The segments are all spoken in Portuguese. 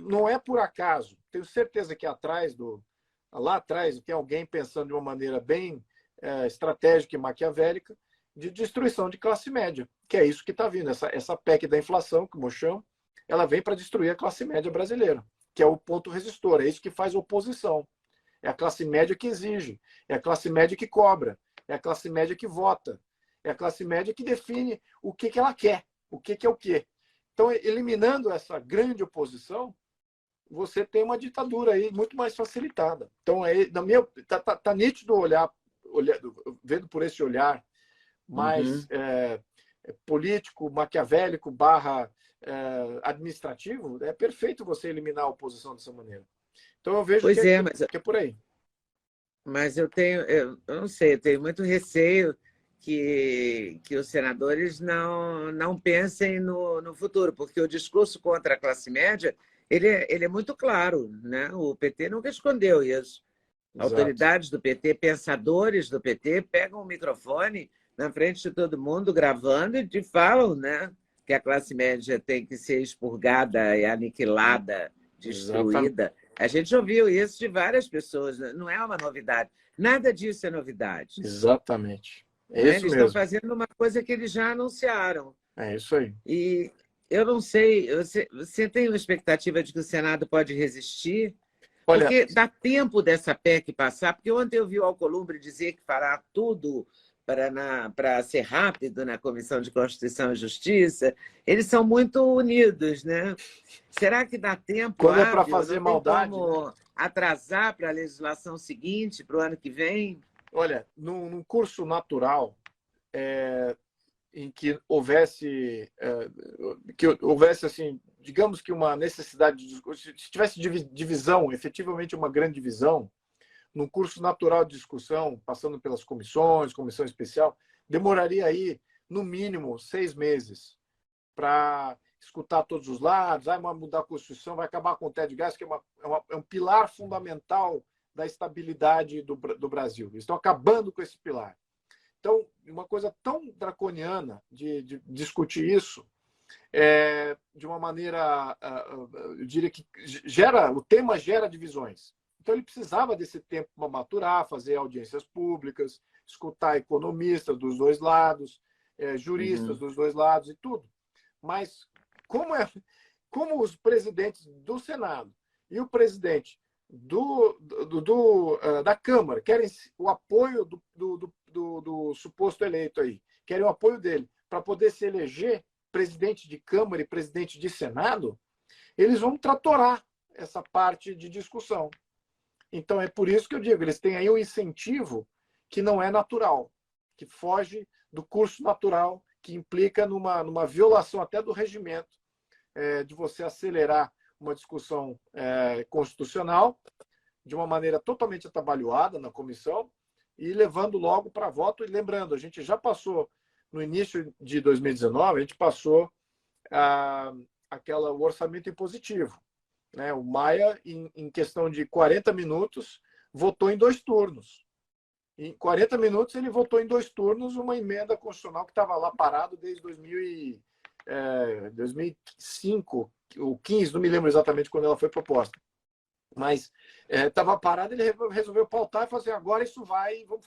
não é por acaso. Tenho certeza que lá atrás tem alguém pensando de uma maneira bem estratégica e maquiavélica de destruição de classe média, que é isso que está vindo. Essa PEC da inflação, como eu chamo, ela vem para destruir a classe média brasileira, que é o ponto resistor, é isso que faz oposição. É a classe média que exige, é a classe média que cobra, é a classe média que vota, é a classe média que define o que ela quer, o que é o quê. Então, eliminando essa grande oposição, você tem uma ditadura aí muito mais facilitada. Então, tá nítido vendo por esse olhar mais político, maquiavélico, administrativo, é perfeito você eliminar a oposição dessa maneira. Então, eu vejo que é por aí. Mas eu não sei, eu tenho muito receio que os senadores não pensem no futuro, porque o discurso contra a classe média ele é muito claro, né? O PT nunca escondeu isso. Exato. Autoridades do PT, pensadores do PT, pegam o microfone na frente de todo mundo, gravando, e falam, né, que a classe média tem que ser expurgada e aniquilada, destruída. Exatamente. A gente ouviu isso de várias pessoas, não é uma novidade. Nada disso é novidade. Exatamente. Eles estão fazendo uma coisa que eles já anunciaram. É isso aí. E eu não sei, você tem uma expectativa de que o Senado pode resistir? Olha, porque dá tempo dessa PEC passar, porque ontem eu vi o Alcolumbre dizer que fará tudo para ser rápido na Comissão de Constituição e Justiça. Eles são muito unidos, né? Será que dá tempo? Quando é para fazer maldade, como atrasar para a legislação seguinte, para o ano que vem? Olha, num curso natural, em que houvesse assim, digamos que uma necessidade de se tivesse divisão, efetivamente uma grande divisão, num curso natural de discussão, passando pelas comissões, comissão especial, demoraria aí, no mínimo, 6 meses para escutar todos os lados, vai mudar a Constituição, vai acabar com o teto de gás, que é um pilar fundamental da estabilidade do Brasil. Eles estão acabando com esse pilar. Então, uma coisa tão draconiana de discutir isso, de uma maneira, eu diria que o tema gera divisões. Então, ele precisava desse tempo para maturar, fazer audiências públicas, escutar economistas dos dois lados, juristas dos dois lados e tudo. Mas, como os presidentes do Senado e o presidente da Câmara querem o apoio do suposto eleito aí, querem o apoio dele para poder se eleger presidente de Câmara e presidente de Senado, eles vão tratorar essa parte de discussão. Então, é por isso que eu digo, eles têm aí um incentivo que não é natural, que foge do curso natural, que implica numa violação até do regimento, de você acelerar uma discussão constitucional de uma maneira totalmente atabalhoada na comissão e levando logo para voto. E lembrando, a gente já passou, no início de 2019, a gente passou o orçamento impositivo. Né? O Maia, em questão de 40 minutos, votou em 2 turnos. Em 40 minutos, ele votou em 2 turnos uma emenda constitucional que estava lá parado desde 2005 ou 15, não me lembro exatamente quando ela foi proposta. Mas estava parado, ele resolveu pautar e fazer agora isso vai, vamos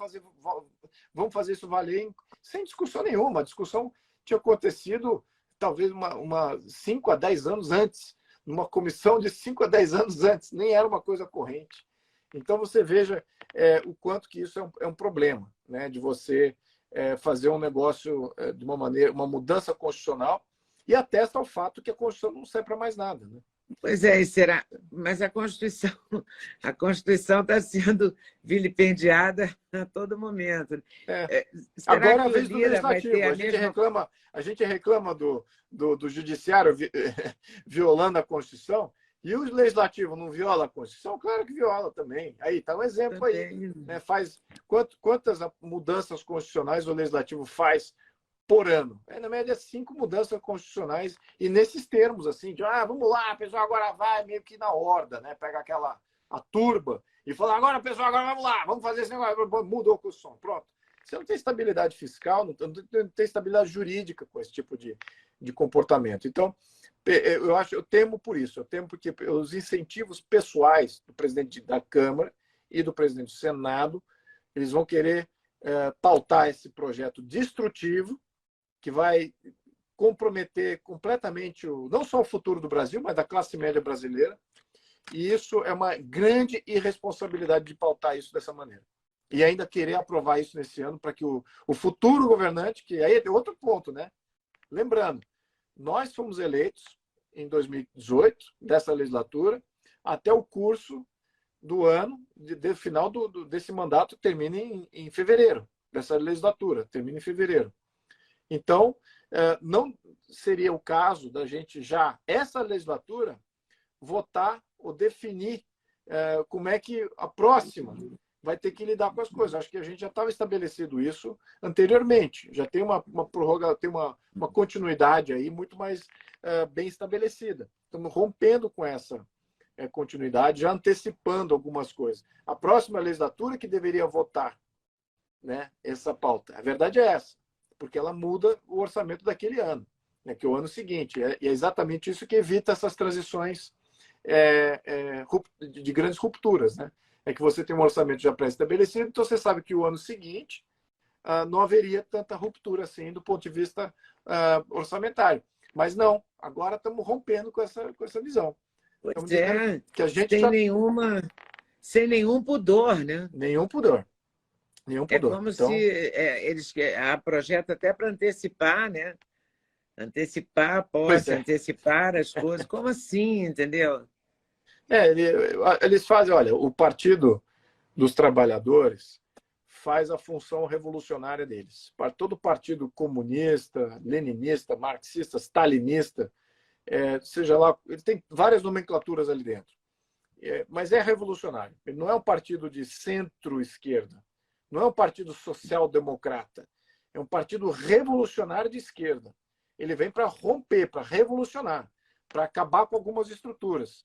fazer isso valer sem discussão nenhuma. A discussão tinha acontecido talvez 5 a 10 anos antes, numa comissão de 5 a 10 anos antes, nem era uma coisa corrente. Então você veja o quanto que isso é um problema, né, de você fazer um negócio de uma maneira, uma mudança constitucional, e atesta o fato que a Constituição não serve para mais nada, né? Pois é, será? Mas a Constituição está sendo vilipendiada a todo momento. Agora a vez do Legislativo. A gente reclama do Judiciário violando a Constituição, e o Legislativo não viola a Constituição? Claro que viola também. Aí está um exemplo aí. Né? Quantas mudanças constitucionais o Legislativo faz por ano? Na média, 5 mudanças constitucionais, e nesses termos, assim, de vamos lá, pessoal, agora vai, meio que na horda, né? Pega a turba e fala, agora, pessoal, agora vamos lá, vamos fazer esse negócio, mudou a Constituição, pronto. Você não tem estabilidade fiscal, não tem estabilidade jurídica com esse tipo de comportamento. Então, eu temo por isso. Eu temo porque os incentivos pessoais do presidente da Câmara e do presidente do Senado, eles vão querer pautar esse projeto destrutivo que vai comprometer completamente não só o futuro do Brasil, mas da classe média brasileira. E isso é uma grande irresponsabilidade de pautar isso dessa maneira. E ainda querer aprovar isso nesse ano para que o futuro governante, que aí é outro ponto, né? Lembrando, nós fomos eleitos em 2018, dessa legislatura, até o curso do ano, final desse mandato, termina em fevereiro, dessa legislatura, termina em fevereiro. Então, não seria o caso da gente já, essa legislatura, votar ou definir como é que a próxima vai ter que lidar com as coisas. Acho que a gente já estava estabelecido isso anteriormente, já tem uma prorroga, tem uma continuidade aí muito mais bem estabelecida. Estamos rompendo com essa continuidade, já antecipando algumas coisas. A próxima legislatura que deveria votar, né, essa pauta. A verdade é essa, porque ela muda o orçamento daquele ano, né, que é o ano seguinte. E é exatamente isso que evita essas transições de grandes rupturas, né? É que você tem um orçamento já pré-estabelecido, então você sabe que o ano seguinte não haveria tanta ruptura assim do ponto de vista orçamentário. Mas não, agora estamos rompendo com essa visão. Pois é, que a gente sem nenhum pudor, né? Nenhum pudor. Nenhum É pudor. como Então, se eles projetam até para antecipar, né? Antecipar a posse, antecipar as coisas. Como assim, entendeu? Eles fazem, olha, o Partido dos Trabalhadores faz a função revolucionária deles. Todo partido comunista, leninista, marxista, stalinista, seja lá, ele tem várias nomenclaturas ali dentro. Mas é revolucionário. Ele não é um partido de centro-esquerda, não é um partido social-democrata, é um partido revolucionário de esquerda. Ele vem para romper, para revolucionar, para acabar com algumas estruturas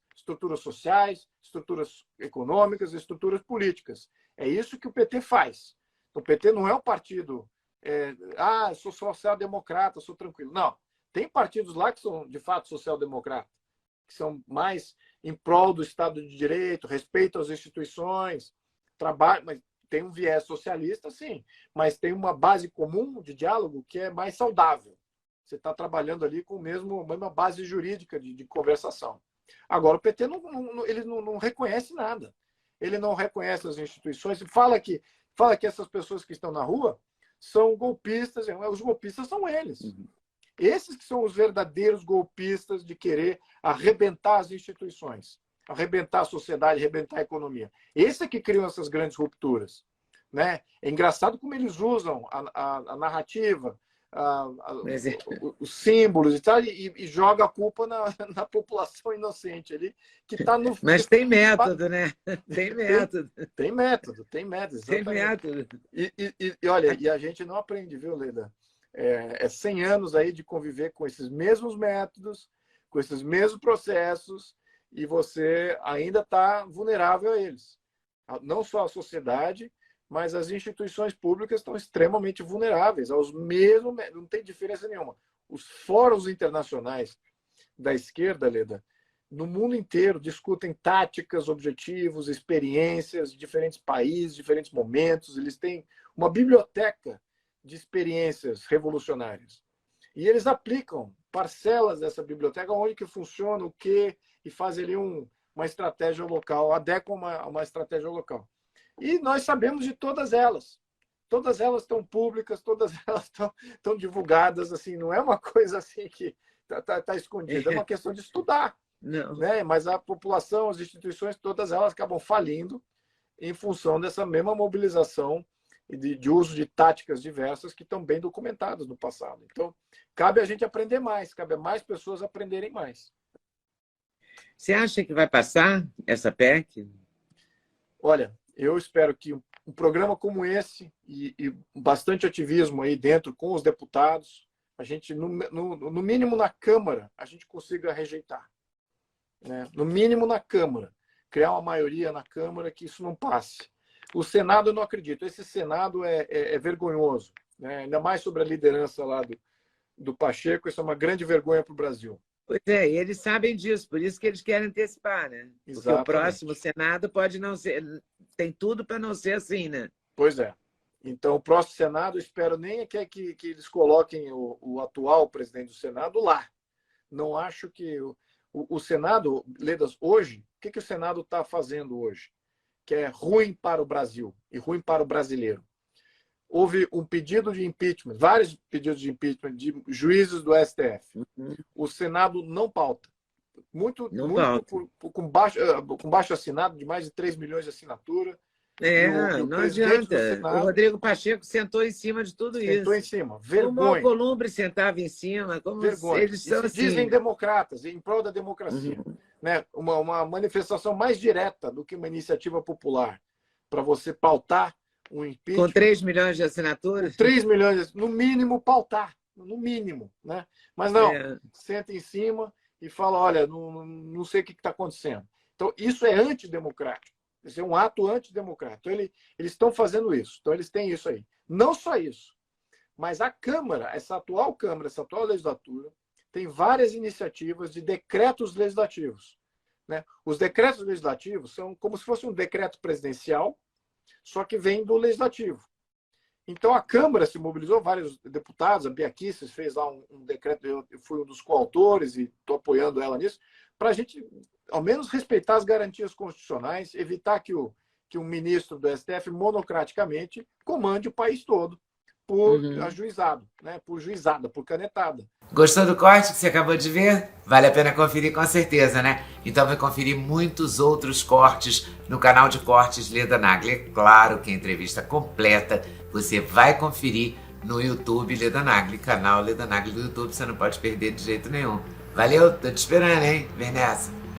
sociais, estruturas econômicas, estruturas políticas. É isso que o PT faz. O PT não é um partido, eu sou social-democrata, sou tranquilo. Não. Tem partidos lá que são, de fato, social-democratas, que são mais em prol do Estado de Direito, respeito às instituições, trabalho, mas tem um viés socialista, sim, mas tem uma base comum de diálogo que é mais saudável. Você está trabalhando ali com a mesma base jurídica de conversação. Agora, o PT ele não reconhece nada. Ele não reconhece as instituições. Fala que essas pessoas que estão na rua são golpistas. Os golpistas são eles. Esses que são os verdadeiros golpistas de querer arrebentar as instituições, arrebentar a sociedade, arrebentar a economia. Esse é que criam essas grandes rupturas. Né? É engraçado como eles usam a narrativa, os símbolos e tal, e joga a culpa na população inocente ali, que está no... Mas tem método, né? Tem método. Tem método, exatamente. Tem método. E olha, e a gente não aprende, viu, Leda? 100 anos aí de conviver com esses mesmos métodos, com esses mesmos processos, e você ainda está vulnerável a eles. Não só a sociedade, mas as instituições públicas estão extremamente vulneráveis aos mesmos, não tem diferença nenhuma. Os fóruns internacionais da esquerda, Leda, no mundo inteiro discutem táticas, objetivos, experiências de diferentes países, diferentes momentos. Eles têm uma biblioteca de experiências revolucionárias. E eles aplicam parcelas dessa biblioteca, onde que funciona, o quê, e fazem ali uma estratégia local, adequam uma estratégia local. E nós sabemos de todas elas. Todas elas estão públicas, todas elas estão divulgadas, assim, não é uma coisa assim que está escondida, é uma questão de estudar. Não. Né? Mas a população, as instituições, todas elas acabam falindo em função dessa mesma mobilização e de uso de táticas diversas que estão bem documentadas no passado. Então, cabe a gente aprender mais, cabe a mais pessoas aprenderem mais. Você acha que vai passar essa PEC? Olha, eu espero que um programa como esse e bastante ativismo aí dentro com os deputados, a gente, no mínimo na Câmara, a gente consiga rejeitar. Né? No mínimo na Câmara. Criar uma maioria na Câmara que isso não passe. O Senado eu não acredito. Esse Senado é vergonhoso. Né? Ainda mais sobre a liderança lá do Pacheco, isso é uma grande vergonha para o Brasil. Pois é, e eles sabem disso, por isso que eles querem antecipar, né? Porque Exatamente. o próximo Senado pode não ser, tem tudo para não ser assim, né? Pois é. Então, o próximo Senado, eu espero nem que eles coloquem o atual presidente do Senado lá. Não acho que o Senado, Ledas, hoje, o que o Senado está fazendo hoje? Que é ruim para o Brasil e ruim para o brasileiro. Houve um pedido de impeachment, vários pedidos de impeachment de juízes do STF. O Senado não pauta. Muito com baixo assinado, de mais de 3 milhões de assinatura. E não adianta. Senado, o Rodrigo Pacheco sentou em cima de tudo isso. Sentou em cima. Vergonha. Como o Alcolumbre sentava em cima. Como vergonha. Eles são assim. Dizem democratas, em prol da democracia. Né? Uma manifestação mais direta do que uma iniciativa popular para você pautar um impeachment. Com 3 milhões de assinaturas? 3 milhões, no mínimo, pautar. No mínimo. Né? Mas não, senta em cima e fala, olha, não sei o que está acontecendo. Então, isso é antidemocrático. Isso é um ato antidemocrático. Então, eles estão fazendo isso. Então, eles têm isso aí. Não só isso, mas a Câmara, essa atual legislatura, tem várias iniciativas de decretos legislativos. Né? Os decretos legislativos são como se fosse um decreto presidencial, só que vem do legislativo. Então, a Câmara se mobilizou, vários deputados, a Bia Kicis fez lá um decreto, eu fui um dos coautores e estou apoiando ela nisso, para a gente, ao menos, respeitar as garantias constitucionais, evitar que o ministro do STF, monocraticamente, comande o país todo por ajuizado, né? Por juizada, por canetada. Gostou do corte que você acabou de ver? Vale a pena conferir com certeza, né? Então vai conferir muitos outros cortes no canal de cortes Leda Nagli. É claro que a entrevista completa você vai conferir no YouTube Leda Nagli, canal Leda Nagli do YouTube, você não pode perder de jeito nenhum. Valeu, tô te esperando, hein? Vem nessa!